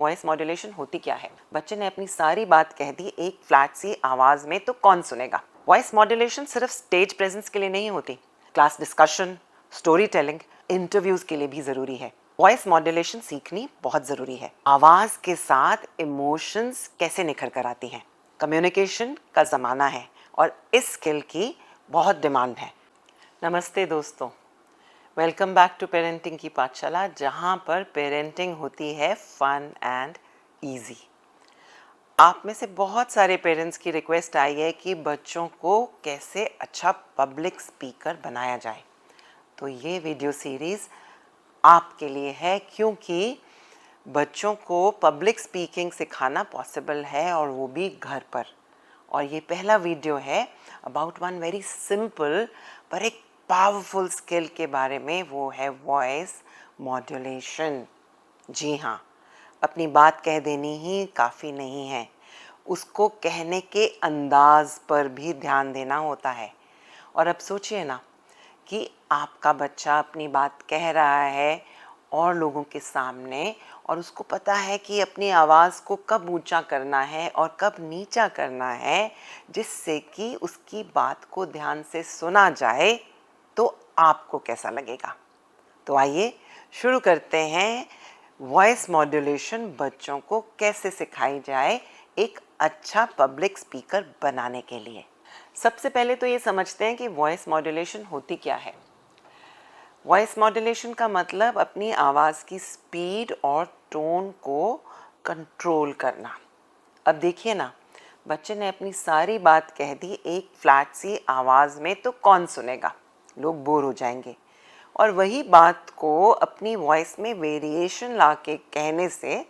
Voice modulation होती क्या है? बच्चे ने अपनी सारी बात कह दी एक फ्लैट सी आवाज में, तो कौन सुनेगा? वॉइस मॉड्यूलेशन सिर्फ स्टेज प्रेजेंस के लिए नहीं होती, class discussion, story telling, interviews के लिए भी जरूरी है। वॉइस मॉड्यूलेशन सीखनी बहुत जरूरी है। आवाज के साथ इमोशंस कैसे निखर कर आती हैं। कम्युनिकेशन का जमाना है और इस स्किल की बहुत डिमांड है। नमस्ते दोस्तों, वेलकम बैक टू पेरेंटिंग की पाठशाला, जहाँ पर पेरेंटिंग होती है फन एंड इजी। आप में से बहुत सारे पेरेंट्स की रिक्वेस्ट आई है कि बच्चों को कैसे अच्छा पब्लिक स्पीकर बनाया जाए। तो ये वीडियो सीरीज़ आपके लिए है, क्योंकि बच्चों को पब्लिक स्पीकिंग सिखाना पॉसिबल है और वो भी घर पर। और ये पहला वीडियो है अबाउट वन वेरी सिंपल पर एक पावरफुल स्किल के बारे में, वो है वॉइस मॉड्यूलेशन। जी हाँ, अपनी बात कह देनी ही काफ़ी नहीं है, उसको कहने के अंदाज पर भी ध्यान देना होता है। और अब सोचिए ना कि आपका बच्चा अपनी बात कह रहा है और लोगों के सामने, और उसको पता है कि अपनी आवाज़ को कब ऊंचा करना है और कब नीचा करना है, जिससे कि उसकी बात को ध्यान से सुना जाए, तो आपको कैसा लगेगा? तो आइए शुरू करते हैं वॉइस मॉड्यूलेशन बच्चों को कैसे सिखाई जाए एक अच्छा पब्लिक स्पीकर बनाने के लिए। सबसे पहले तो ये समझते हैं कि वॉइस मॉड्यूलेशन होती क्या है। वॉइस मॉड्यूलेशन का मतलब अपनी आवाज़ की स्पीड और टोन को कंट्रोल करना। अब देखिए ना, बच्चे ने अपनी सारी बात कह दी एक फ्लैट सी आवाज़ में, तो कौन सुनेगा? लोग बोर हो जाएंगे। और वही बात को अपनी वॉइस में वेरिएशन ला के कहने से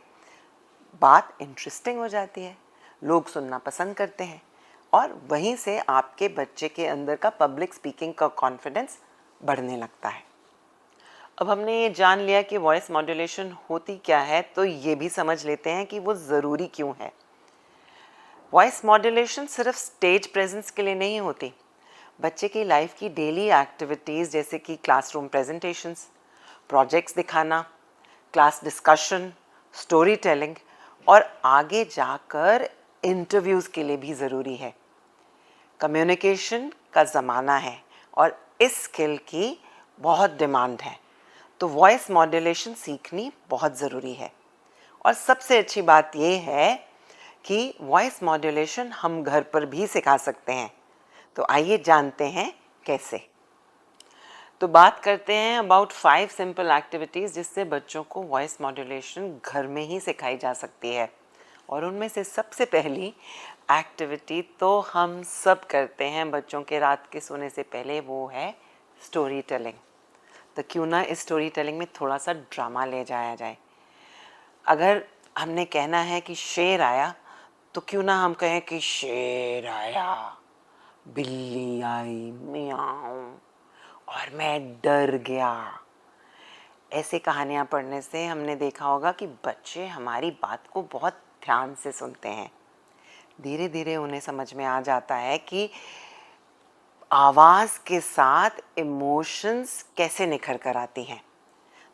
बात इंटरेस्टिंग हो जाती है, लोग सुनना पसंद करते हैं, और वहीं से आपके बच्चे के अंदर का पब्लिक स्पीकिंग का कॉन्फिडेंस बढ़ने लगता है। अब हमने ये जान लिया कि वॉइस मॉड्यूलेशन होती क्या है, तो ये भी समझ लेते हैं कि वो ज़रूरी क्यों है। वॉइस मॉड्यूलेशन सिर्फ स्टेज प्रेजेंस के लिए नहीं होती, बच्चे की लाइफ की डेली एक्टिविटीज़ जैसे कि क्लासरूम प्रेजेंटेशंस, प्रोजेक्ट्स दिखाना, क्लास डिस्कशन, स्टोरी टेलिंग और आगे जाकर इंटरव्यूज़ के लिए भी ज़रूरी है। कम्युनिकेशन का ज़माना है और इस स्किल की बहुत डिमांड है, तो वॉइस मॉड्यूलेशन सीखनी बहुत ज़रूरी है। और सबसे अच्छी बात यह है कि वॉइस मॉड्यूलेशन हम घर पर भी सिखा सकते हैं। तो आइए जानते हैं कैसे। तो बात करते हैं अबाउट 5 सिंपल एक्टिविटीज़ जिससे बच्चों को वॉइस मॉड्यूलेशन घर में ही सिखाई जा सकती है। और उनमें से सबसे पहली एक्टिविटी तो हम सब करते हैं बच्चों के रात के सोने से पहले, वो है स्टोरी टेलिंग। तो क्यों ना इस स्टोरी टेलिंग में थोड़ा सा ड्रामा ले जाया जाए। अगर हमने कहना है कि शेर आया, तो क्यों ना हम कहें कि शेर आया, बिल्ली आई मियाऊं और मैं डर गया। ऐसे कहानियाँ पढ़ने से हमने देखा होगा कि बच्चे हमारी बात को बहुत ध्यान से सुनते हैं। धीरे धीरे उन्हें समझ में आ जाता है कि आवाज़ के साथ इमोशंस कैसे निखर कर आती हैं।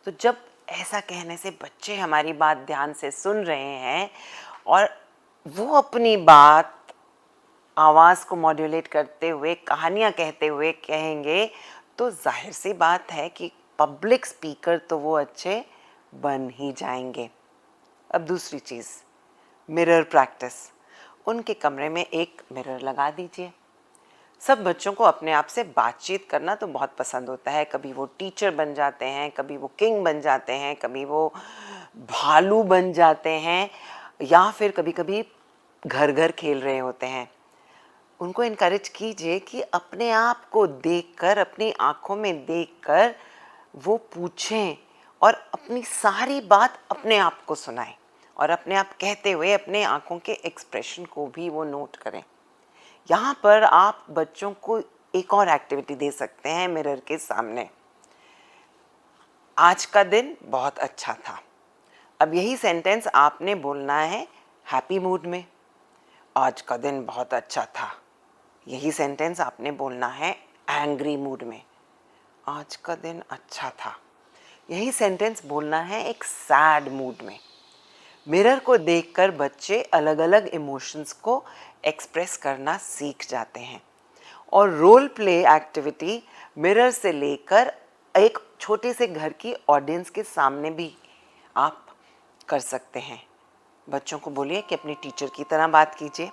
तो जब ऐसा कहने से बच्चे हमारी बात ध्यान से सुन रहे हैं और वो अपनी बात आवाज़ को मॉड्यूलेट करते हुए, कहानियाँ कहते हुए कहेंगे, तो जाहिर सी बात है कि पब्लिक स्पीकर तो वो अच्छे बन ही जाएंगे। अब दूसरी चीज़, मिरर प्रैक्टिस। उनके कमरे में एक मिरर लगा दीजिए। सब बच्चों को अपने आप से बातचीत करना तो बहुत पसंद होता है। कभी वो टीचर बन जाते हैं, कभी वो किंग बन जाते हैं, कभी वो भालू बन जाते हैं, या फिर कभी कभी घर घर खेल रहे होते हैं। उनको इनकरेज कीजिए कि अपने आप को देखकर, अपनी आँखों में देखकर वो पूछें और अपनी सारी बात अपने आप को सुनाएं, और अपने आप कहते हुए अपने आँखों के एक्सप्रेशन को भी वो नोट करें। यहाँ पर आप बच्चों को एक और एक्टिविटी दे सकते हैं मिरर के सामने। आज का दिन बहुत अच्छा था। अब यही सेंटेंस आपने बोलना है हैप्पी मूड में। आज का दिन बहुत अच्छा था। यही सेंटेंस आपने बोलना है एंग्री मूड में। आज का दिन अच्छा था। यही सेंटेंस बोलना है एक सैड मूड में। मिरर को देखकर बच्चे अलग अलग इमोशंस को एक्सप्रेस करना सीख जाते हैं। और रोल प्ले एक्टिविटी मिरर से लेकर एक छोटे से घर की ऑडियंस के सामने भी आप कर सकते हैं। बच्चों को बोलिए कि अपनी टीचर की तरह बात कीजिए।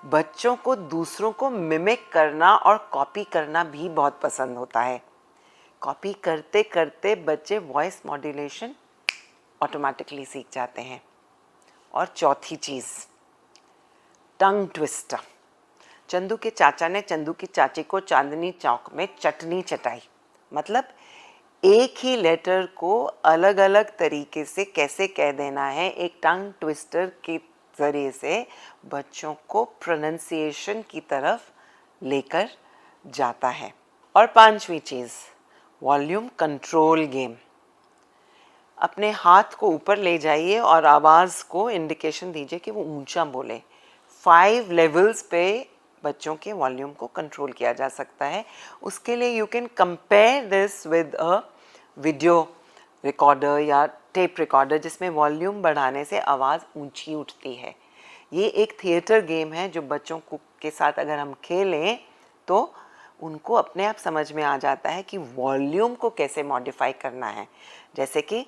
बच्चों को दूसरों को मिमिक करना और कॉपी करना भी बहुत पसंद होता है। कॉपी करते करते बच्चे वॉइस मॉड्यूलेशन ऑटोमेटिकली सीख जाते हैं। और चौथी चीज़, टंग ट्विस्टर। चंदू के चाचा ने चंदू की चाची को चांदनी चौक में चटनी चटाई। मतलब एक ही लेटर को अलग अलग तरीके से कैसे कह देना है, एक टंग ट्विस्टर के ज़रिए से बच्चों को प्रोनंसिएशन की तरफ लेकर जाता है। और पांचवी चीज़, वॉल्यूम कंट्रोल गेम। अपने हाथ को ऊपर ले जाइए और आवाज़ को इंडिकेशन दीजिए कि वो ऊंचा बोले। 5 लेवल्स पे बच्चों के वॉल्यूम को कंट्रोल किया जा सकता है। उसके लिए you can compare this with a video recorder या टेप रिकॉर्डर, जिसमें वॉल्यूम बढ़ाने से आवाज़ ऊंची उठती है। ये एक थिएटर गेम है जो बच्चों को के साथ अगर हम खेलें तो उनको अपने आप समझ में आ जाता है कि वॉल्यूम को कैसे मॉडिफाई करना है। जैसे कि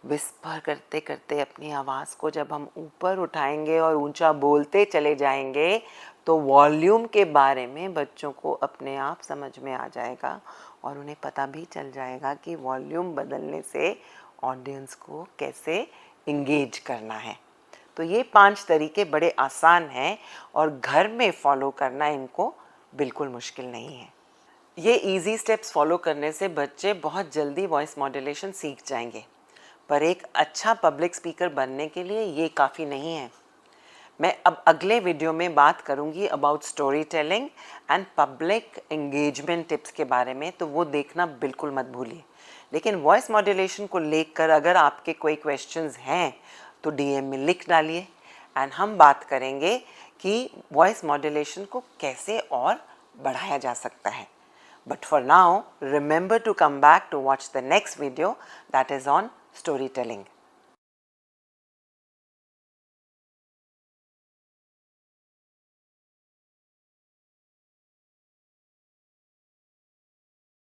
विस्पर करते करते अपनी आवाज़ को जब हम ऊपर उठाएंगे और ऊंचा बोलते चले जाएंगे तो वॉल्यूम के बारे में बच्चों को अपने आप समझ में आ जाएगा और उन्हें पता भी चल जाएगा कि वॉल्यूम बदलने से ऑडियंस को कैसे इंगेज करना है। तो ये 5 तरीके बड़े आसान हैं और घर में फॉलो करना इनको बिल्कुल मुश्किल नहीं है। ये इजी स्टेप्स फॉलो करने से बच्चे बहुत जल्दी वॉइस मॉड्यूलेशन सीख जाएंगे। पर एक अच्छा पब्लिक स्पीकर बनने के लिए ये काफ़ी नहीं है। मैं अब अगले वीडियो में बात करूंगी about story telling and public engagement tips के बारे में, तो वो देखना बिल्कुल मत भूलिए। लेकिन वॉइस मॉड्यूलेशन को लेकर अगर आपके कोई क्वेश्चंस हैं तो डीएम में लिख डालिए एंड हम बात करेंगे कि वॉइस मॉड्यूलेशन को कैसे और बढ़ाया जा सकता है। But for now, remember to come back to watch the next video that is on storytelling.